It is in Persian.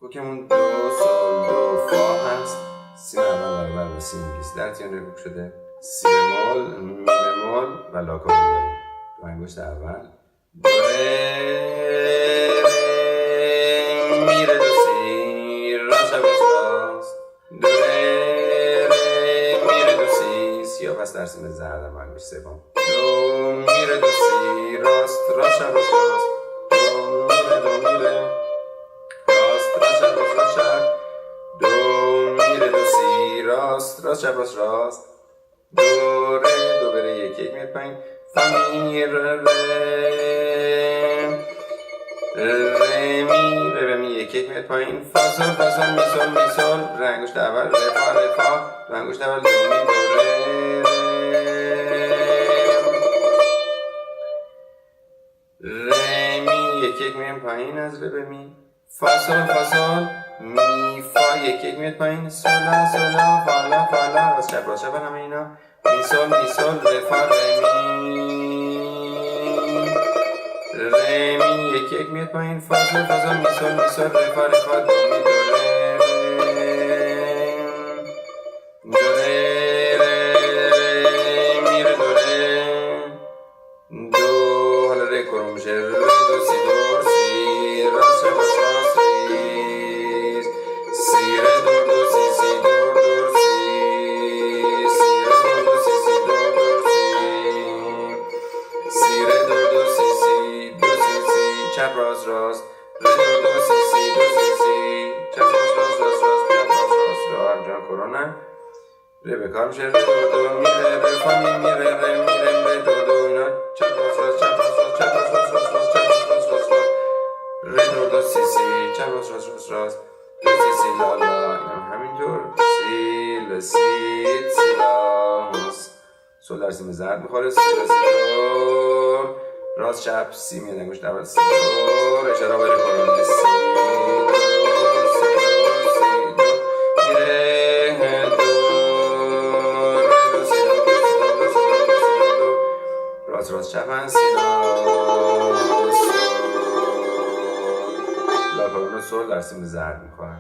کوکمون دو سول دو فا هست. سی اول برابر با سی انگلیسی در تیان رکوک شده. سی بمول، می بمول و لا کابل داریم. دو انگشت اول دو می ره دو سی را چپ راست دو می ره دو سی سیاه پس در سیم زردم انگشت سوم دو می ره دو سی راست را چپ راست دو می ره راست را چپ راست چپ دو می ره دو سی راست را چپ راست دو ره دو بره یک یک میاد پایین فا می ره می ره می یک یک میاد پایین فا سول می سول ره انگشت اول ره فا دو انگشت اول دو می دو ره می یک یک میاد پایین از ره به می فا سول می فا یک یک میاد پایین سولا فالا راست چپ همه اینا می سول ره فا ره می یک یک میاد پایین فا سول می سول ره فا دو می دو ره می ره دو حالا ره کرم میشه ره دو سی دور سی راست چپ سی ره دور سی دور سی ره دور سی چپ راست ره دور سی چپ راست را انجام کرونا ره به کار میشه ره دو می ره فا می ره دو اینا چپ راست ره دو سی چپ راست سی لا اینا همینطور سی لا سول در سیم زرد میخوره سی دو راست چپ سی میاد انگشت اول سی دو اشاره بره کنم سی راست چپ سی لا کابل سول در سیم زرد میخورن.